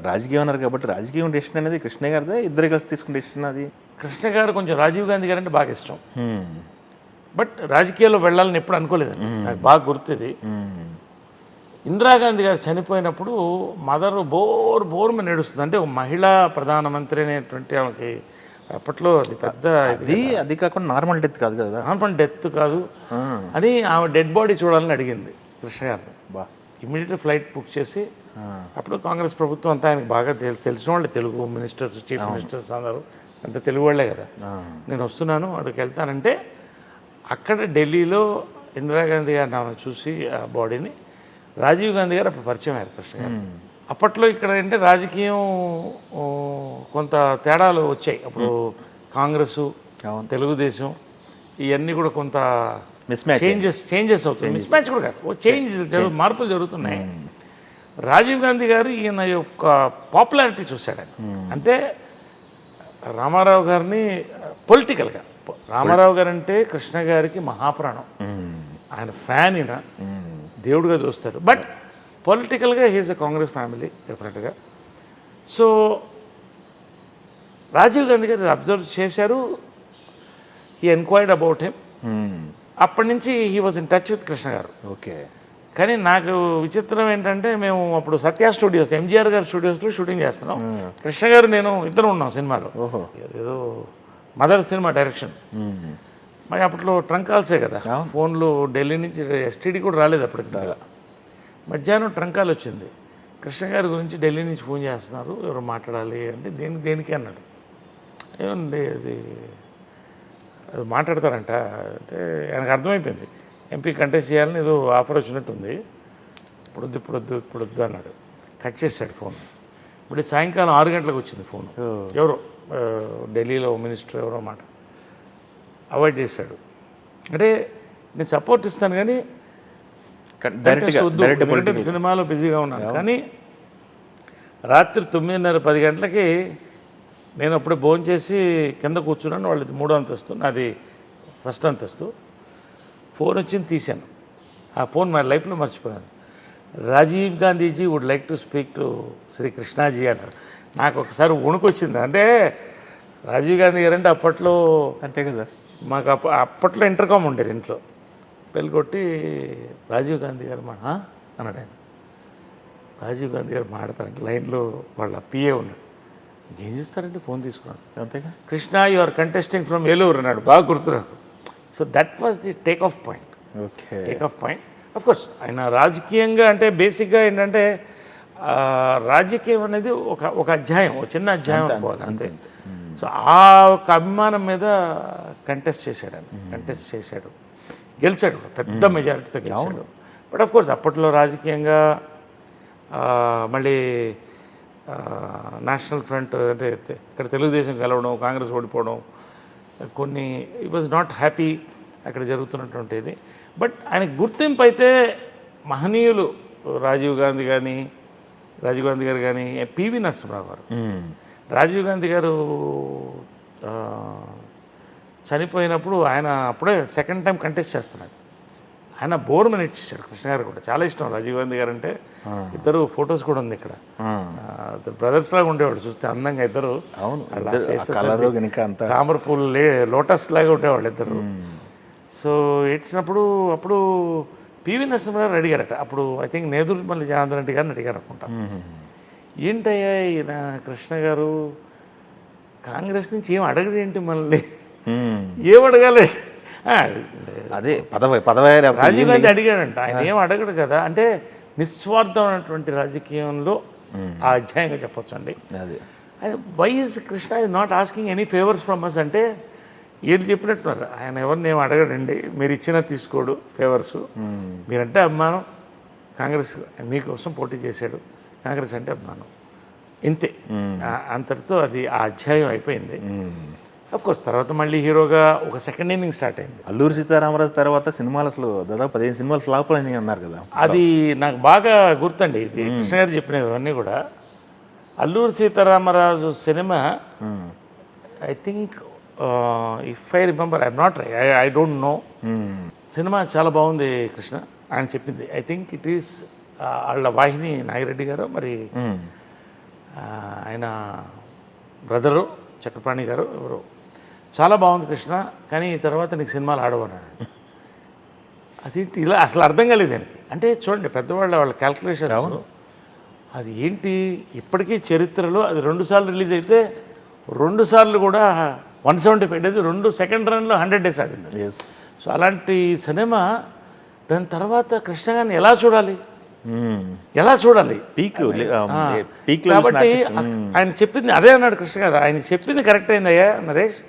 రాజకీయం అన్నారు కాబట్టి రాజకీయం డెసిషన్ అనేది కృష్ణ గారిదే, ఇద్దరు కలిసి తీసుకున్న డెసిషన్ అది. కృష్ణ గారు కొంచెం రాజీవ్ గాంధీ గారు అంటే బాగా ఇష్టం, బట్ రాజకీయాల్లో వెళ్ళాలని ఎప్పుడు అనుకోలేదు. నాకు బాగా గుర్తుంది. ఇందిరాగాంధీ గారు చనిపోయినప్పుడు మదర్ బోర్మని ఏడుస్తుంది. అంటే ఒక మహిళా ప్రధానమంత్రి అనేటువంటి ఆమెకి అప్పట్లో అది పెద్ద అది కాకుండా నార్మల్ డెత్ కాదు కదా, నార్మల్ డెత్ కాదు అని ఆమె డెడ్ బాడీ చూడాలని అడిగింది కృష్ణ గారిని. ఇమ్మీడియట్ ఫ్లైట్ బుక్ చేసి, అప్పుడు కాంగ్రెస్ ప్రభుత్వం అంతా ఆయనకు బాగా తెలిసిన వాళ్ళే, తెలుగు మినిస్టర్స్, చీఫ్ మినిస్టర్స్ అందరూ అంత తెలుగు వాళ్ళే కదా. నేను వస్తున్నాను, అక్కడికి వెళ్తానంటే అక్కడ ఢిల్లీలో ఇందిరాగాంధీ గారిని ఆమె చూసి ఆ బాడీని, రాజీవ్ గాంధీ గారు అప్పుడు పరిచయం అయ్యారు కృష్ణ గారు. అప్పట్లో ఇక్కడ అంటే రాజకీయం కొంత తేడాలు వచ్చాయి. అప్పుడు కాంగ్రెస్, తెలుగుదేశం ఇవన్నీ కూడా కొంత చేంజెస్ అవుతాయి. మిస్ మ్యాచ్ కూడా కాదు, మార్పులు జరుగుతున్నాయి. రాజీవ్ గాంధీ గారు ఈయన యొక్క పాపులారిటీ చూశాడు. అంటే రామారావు గారిని పొలిటికల్గా, రామారావు గారు అంటే కృష్ణ గారికి మహాప్రాణం, ఆయన ఫ్యాన్, ఈయన దేవుడిగా చూస్తారు. బట్ పొలిటికల్గా హీజ్ అ కాంగ్రెస్ ఫ్యామిలీ డెఫినెట్గా. సో రాజీవ్ గాంధీ గారు అబ్జర్వ్ చేశారు, హీ ఎన్క్వైర్డ్ అబౌట్ హిమ్. అప్పటి నుంచి he was in touch with Krishna గారు. ఓకే. కానీ నాకు విచిత్రం ఏంటంటే, మేము అప్పుడు సత్య స్టూడియోస్, ఎంజీఆర్ గారి స్టూడియోస్లో షూటింగ్ చేస్తున్నాం. కృష్ణ గారు నేను ఇద్దరు ఉన్నాం సినిమాలో. ఏదో మదర్ సినిమా డైరెక్షన్. మరి అప్పట్లో ట్రంక్ కాల్సే కదా, ఫోన్లు ఢిల్లీ నుంచి ఎస్టీడీ కూడా రాలేదు అప్పటికి. మధ్యాహ్నం ట్రంక్ కాల్ వచ్చింది, కృష్ణ గారి గురించి ఢిల్లీ నుంచి ఫోన్ చేస్తున్నారు, ఎవరు మాట్లాడాలి అంటే, దేనికి అన్నాడు. ఏమండి అది మాట్లాడతారంట అంటే, ఆయనకు అర్థమైపోయింది ఎంపీ కంటెస్ట్ చేయాలని ఏదో ఆఫర్ వచ్చినట్టుంది, ఇప్పుడు వద్దు అన్నాడు. కట్ చేశాడు ఫోన్. ఇప్పుడు సాయంకాలం 6 గంటలకు వచ్చింది ఫోన్, ఎవరో ఢిల్లీలో మినిస్టర్ ఎవరో మాట అవాయిడ్ చేశాడు. అంటే నేను సపోర్ట్ ఇస్తాను కానీ సినిమాలో బిజీగా ఉన్నాను. కానీ రాత్రి 9:30-10 గంటలకి నేను అప్పుడే భోజనం చేసి కింద కూర్చున్నాను, వాళ్ళది 3వ అంతస్తు, నాది 1st అంతస్తు. ఫోన్ వచ్చింది, తీశాను. ఆ ఫోన్ నా లైఫ్లో మర్చిపోయాను. Rajiv Gandhiji would like to speak to Shri Krishnaji అన్నారు. నాకు ఒకసారి వణుకొచ్చింది. అంటే రాజీవ్ గాంధీ గారు అంటే అప్పట్లో అంతే కదా, మాకు అప్పట్లో ఇంటర్కామ్ ఉండేది ఇంట్లో. పెళ్ళి కొట్టి రాజీవ్ గాంధీ గారు అన్నాడు ఆయన. రాజీవ్ గాంధీ గారు మాట్లాడతారంటే లైన్లో వాళ్ళ పిఏ ఉన్నాడు. ఏం చేస్తారంటే ఫోన్ తీసుకున్నాడు. అంతేగా, Krishna you are contesting from Eluru అన్నాడు. బాగా గుర్తు నాకు. So that was the take off point. Okay, take off point. Of course ఆయన రాజకీయంగా అంటే బేసిక్గా ఏంటంటే రాజకీయం అనేది ఒక అధ్యాయం, ఒక చిన్న అధ్యాయం అనుకోవాలి అంతే. సో ఆ ఒక అభిమానం మీద కంటెస్ట్ చేశాడు, గెలిచాడు, పెద్ద మెజారిటీతో గెలిచాడు. బట్ ఆఫ్కోర్స్ అప్పట్లో రాజకీయంగా మళ్ళీ నేషనల్ ఫ్రంట్ అంటే ఇక్కడ తెలుగుదేశం గెలవడం, కాంగ్రెస్ ఓడిపోవడం, కొన్ని ఇట్ వాజ్ నాట్ హ్యాపీ అక్కడ జరుగుతున్నటువంటిది. బట్ ఆయనకు గుర్తింపు అయితే మహనీయులు రాజీవ్ గాంధీ గారు కానీ పివి నరసింహరావు గారు. రాజీవ్ గాంధీ గారు చనిపోయినప్పుడు ఆయన అప్పుడే 2nd టైం కంటెస్ట్ చేస్తున్నాడు. ఆయన బోర్మని ఇచ్చేసాడు. కృష్ణ గారు కూడా చాలా ఇష్టం రాజీవ్ గాంధీ గారు అంటే. ఇద్దరు ఫొటోస్ కూడా ఉంది ఇక్కడ. బ్రదర్స్ లాగా ఉండేవాడు, చూస్తే అందంగా ఇద్దరు. తామర పూలు లోటస్ లాగా ఉండేవాళ్ళు ఇద్దరు. సో ఏడ్చినప్పుడు అప్పుడు పివి నరసింహరావు అడిగారట. అప్పుడు ఐ థింక్ నేదురుమల్లి జనార్దన్ రెడ్డి గారిని అడిగారు అనుకుంటా, ఏంటయ్యా ఈయన కృష్ణ గారు కాంగ్రెస్ నుంచి ఏం అడగడు ఏంటి మనల్ని, ఏం అడగాలి, అదే రాజీవ్ గాంధీ అడిగాడంట. ఆయన ఏం అడగడు కదా, అంటే నిస్వార్థమైనటువంటి రాజకీయంలో ఆ అధ్యాయంగా చెప్పొచ్చు అండి. Why is Krishna is not asking any favours from us అంటే, వీళ్ళు చెప్పినట్టున్నారు, ఆయన ఎవరిని ఏం అడగడండి, మీరు ఇచ్చినా తీసుకోడు ఫేవర్స్, మీరంటే అభిమానం, కాంగ్రెస్ మీకోసం పోటీ చేశాడు, కాంగ్రెస్ అంటే అభిమానం, ఇంతే. అంతటితో అది ఆ అధ్యాయం అయిపోయింది. అఫ్కోర్స్ తర్వాత మళ్ళీ హీరోగా ఒక 2nd ఇన్నింగ్ స్టార్ట్ అయింది. అల్లూరి సీతారామరాజు తర్వాత సినిమాలు అసలు దాదాపు 15 సినిమాలు ఫ్లాప్ అని అన్నారు కదా. అది నాకు బాగా గుర్తండి. ఇది కృష్ణ గారు చెప్పినవన్నీ కూడా. Alluri Sitaramaraju cinema I think if I remember, I'm not I don't know, cinema చాలా బాగుంది కృష్ణ ఆయన చెప్పింది. ఐ థింక్ ఇట్ ఈస్ వాళ్ళ వాహిని నాగిరెడ్డి గారు మరి ఆయన బ్రదరు చక్రపాణి గారు ఎవరు, చాలా బాగుంది కృష్ణ, కానీ తర్వాత నీకు సినిమాలు ఆడవన్నాడు. అదేంటి ఇలా అసలు అర్థం కాలేదు దానికి. అంటే చూడండి వాళ్ళ క్యాల్కులేషన్ అది ఏంటి, ఇప్పటికీ చరిత్రలో అది 2 సార్లు రిలీజ్ అయితే 2 సార్లు కూడా 175 డేస్, 2 సెకండ్ రన్లో 100 డేస్ ఆడింది. సో అలాంటి సినిమా దాని తర్వాత కృష్ణ గారిని ఎలా చూడాలి, ఎలా చూడాలి, పీక్. కాబట్టి ఆయన చెప్పింది అదే అన్నాడు కృష్ణ గారు, ఆయన చెప్పింది కరెక్ట్ అయిందయ్యా నరేష్.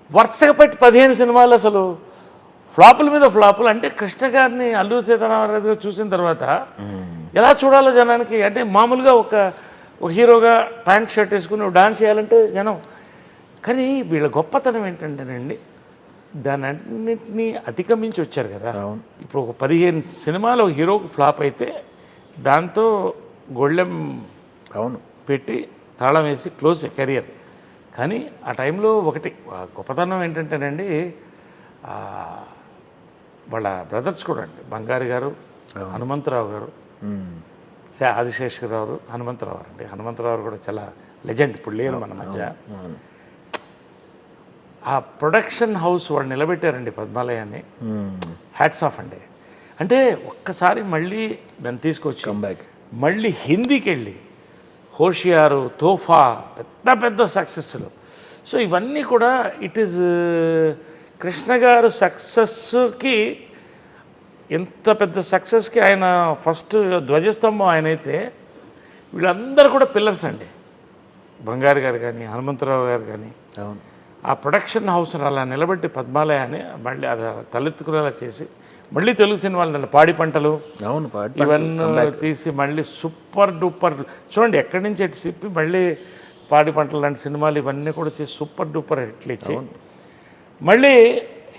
వరుసగా పెట్టి 15 సినిమాలు అసలు ఫ్లాపుల మీద ఫ్లాపులు. అంటే కృష్ణ గారిని అల్లు సీతారామరాజు చూసిన తర్వాత ఎలా చూడాలో జనానికి, అంటే మామూలుగా ఒక హీరోగా ప్యాంట్ షర్ట్ వేసుకుని డాన్స్ చేయాలంటే జనం, కానీ వీళ్ళ గొప్పతనం ఏంటంటేనండి దాని అన్నింటినీ అధిగమించి వచ్చారు కదా. ఇప్పుడు ఒక 15 సినిమాలు హీరోకు ఫ్లాప్ అయితే దాంతో గొళ్ళెం పెట్టి తాళం వేసి క్లోజ్ కెరియర్. కానీ ఆ టైంలో ఒకటి గొప్పతనం ఏంటంటేనండి, వాళ్ళ బ్రదర్స్ కూడా అండి, బంగారు గారు, హనుమంతరావు గారు, ఆదిశేషరావు, హనుమంతరావు అండి. హనుమంతరావు కూడా చాలా లెజెండ్, ఇప్పుడు లేరు మన మధ్య. ఆ ప్రొడక్షన్ హౌస్ వాళ్ళు నిలబెట్టారండి పద్మాలయాన్ని, హ్యాట్స్ ఆఫ్ అండి. అంటే ఒక్కసారి మళ్ళీ దాన్ని తీసుకొచ్చి మళ్ళీ హిందీకి వెళ్ళి హోషియారు, తోఫా పెద్ద పెద్ద సక్సెస్లు. సో ఇవన్నీ కూడా ఇట్ ఈజ్ కృష్ణ గారు సక్సెస్కి, ఎంత పెద్ద సక్సెస్కి ఆయన ఫస్ట్ ధ్వజస్తంభం ఆయన అయితే, వీళ్ళందరూ కూడా పిల్లర్స్ అండి. బంగారు గారు కానీ, హనుమంతరావు గారు కానీ, ఆ ప్రొడక్షన్ హౌస్ని అలా నిలబెట్టి పద్మాలయాన్ని మళ్ళీ అది తలెత్తుకునేలా చేసి మళ్ళీ తెలుగు సినిమాలు పాడి పంటలు ఇవన్నీ తీసి మళ్ళీ సూపర్ డూపర్, చూడండి ఎక్కడి నుంచి ఎటు చెప్పి మళ్ళీ పాడి పంటలు లాంటి సినిమాలు ఇవన్నీ కూడా చేసి సూపర్ డూపర్ హిట్లు ఇచ్చి మళ్ళీ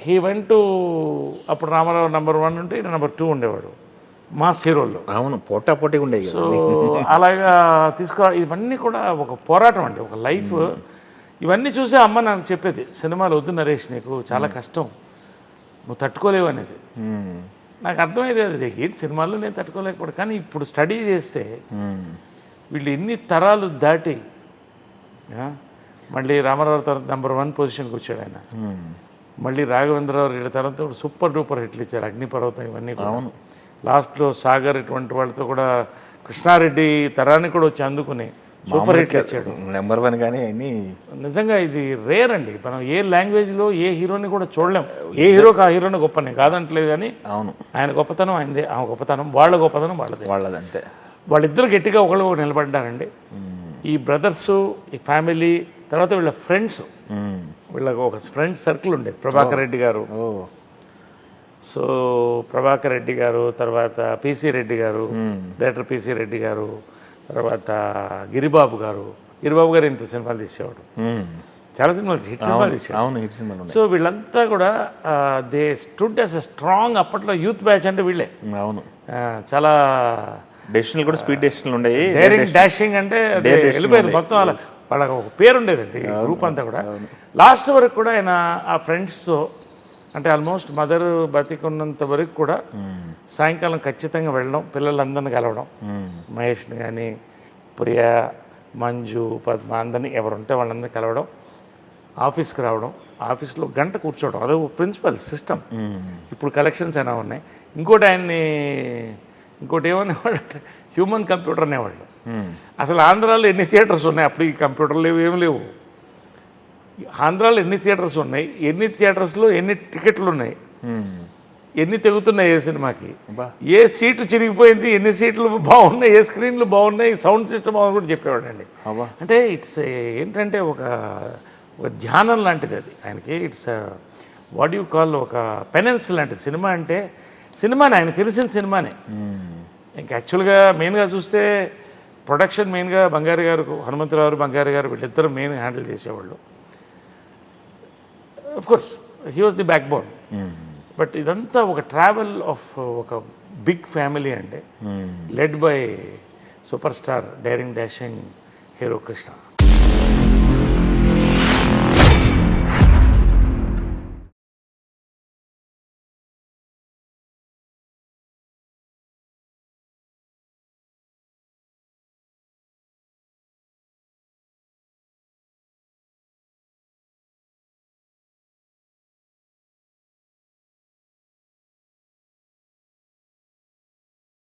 హీ వెంట్ టు, అప్పుడు రామారావు నెంబర్ 1 ఉంటే ఈయన నెంబర్ 2 ఉండేవాడు మాస్ హీరోల్లో. పోటీ ఉండేది. సో అలాగా తీసుకోవాలి. ఇవన్నీ కూడా ఒక పోరాటం అండి, ఒక లైఫ్. ఇవన్నీ చూసే అమ్మ నాకు చెప్పేది, సినిమాలు వద్దు నరేష్, నీకు చాలా కష్టం, నువ్వు తట్టుకోలేవు అనేది. నాకు అర్థమైంది అది ఏంటి సినిమాల్లో నేను తట్టుకోలేకపోతే. కానీ ఇప్పుడు స్టడీ చేస్తే వీళ్ళు ఎన్ని తరాలు దాటి మళ్ళీ రామారావు తర్వాత నెంబర్ 1 పొజిషన్కి వచ్చాడు ఆయన. మళ్ళీ రాఘవేంద్రరావు వీళ్ళ తర్వాత సూపర్ డూపర్ హిట్లు ఇచ్చారు, అగ్నిపర్వతం ఇవన్నీ. లాస్ట్లో సాగర్ ఇటువంటి వాళ్ళతో కూడా కృష్ణారెడ్డి తరాన్ని కూడా వచ్చి అందుకుని సూపర్ హిట్లు ఇచ్చాడు, నెంబర్ 1. కానీ నిజంగా ఇది రేర్ అండి. మనం ఏ లాంగ్వేజ్లో ఏ హీరోని కూడా చూడలేం. ఏ హీరోకి ఆ హీరోని గొప్ప నేను కాదంటలేదు, కానీ ఆయన గొప్పతనం ఆయనదే, ఆ గొప్పతనం వాళ్ళ గొప్పతనం వాళ్ళదంతే. వాళ్ళిద్దరు గట్టిగా ఒకళ్ళు నిలబడ్డారండి. ఈ బ్రదర్స్, ఈ ఫ్యామిలీ, తర్వాత వీళ్ళ ఫ్రెండ్స్, వీళ్ళకి ఒక ఫ్రెండ్ సర్కిల్ ఉండేది. ప్రభాకర్ రెడ్డి గారు, సో ప్రభాకర్ రెడ్డి గారు, తర్వాత పిసి రెడ్డి గారు, డైరెక్టర్ పిసి రెడ్డి గారు, తర్వాత గిరిబాబు గారు ఇంత సినిమాలు తీసేవాడు, చాలా సినిమాలు హిట్ సినిమాలు తీసేవాడు. సో వీళ్ళంతా కూడా they stood as a strong, అప్పట్లో యూత్ బ్యాచ్ అంటే వీళ్ళే. చాలా డెసిషన్లు కూడా స్పీడ్ డెసిషన్లు ఉండేవి, డైరింగ్ డాషింగ్ అంటే వెళ్ళిపోయింది మొత్తం. అలా వాళ్ళకి ఒక పేరు ఉండేదండి గ్రూప్ అంతా కూడా. లాస్ట్ వరకు కూడా ఆయన ఆ ఫ్రెండ్స్తో, అంటే ఆల్మోస్ట్ మదర్ బతికున్నంత వరకు కూడా సాయంకాలం ఖచ్చితంగా వెళ్ళడం, పిల్లలందరినీ కలవడం, మహేష్ని కానీ, ప్రియా, మంజు, పద్మ, అందరినీ ఎవరుంటే వాళ్ళందరినీ కలవడం, ఆఫీస్కి రావడం, ఆఫీస్లో గంట కూర్చోవడం, అదే ప్రిన్సిపల్ సిస్టమ్. ఇప్పుడు కలెక్షన్స్ అయినా ఉన్నాయి. ఇంకోటి ఏమనేవాడు అంటే హ్యూమన్ కంప్యూటర్ అనేవాళ్ళు. అసలు ఆంధ్రాలో ఎన్ని థియేటర్స్ ఉన్నాయి, అప్పుడు ఈ కంప్యూటర్లు లేవు, ఏమి లేవు. ఆంధ్రాలో ఎన్ని థియేటర్స్ ఉన్నాయి, ఎన్ని థియేటర్స్లో ఎన్ని టికెట్లు ఉన్నాయి, ఎన్ని తెగుతున్నాయి ఏ సినిమాకి, ఏ సీటు చిరిగిపోయింది, ఎన్ని సీట్లు బాగున్నాయి, ఏ స్క్రీన్లు బాగున్నాయి, సౌండ్ సిస్టమ్ బాగుంది కూడా చెప్పేవాడు అండి. అంటే ఇట్స్ ఏంటంటే ఒక ధ్యానం లాంటిది అది ఆయనకి. ఇట్స్ వాట్ యూ కాల్, ఒక పెనెన్స్ లాంటిది. సినిమా అంటే సినిమానే, ఆయన తెలిసిన సినిమానే. ఇంకా యాక్చువల్గా మెయిన్గా చూస్తే ప్రొడక్షన్ మెయిన్గా బంగారు గారు, హనుమంతరావు, బంగారు గారు వీళ్ళిద్దరూ మెయిన్ హ్యాండిల్ చేసేవాళ్ళు. Of course he was the back bone. But ఇదంతా ఒక ట్రావెల్ ఆఫ్ ఒక బిగ్ ఫ్యామిలీ అండి, led by super star daring dashing hero Krishna.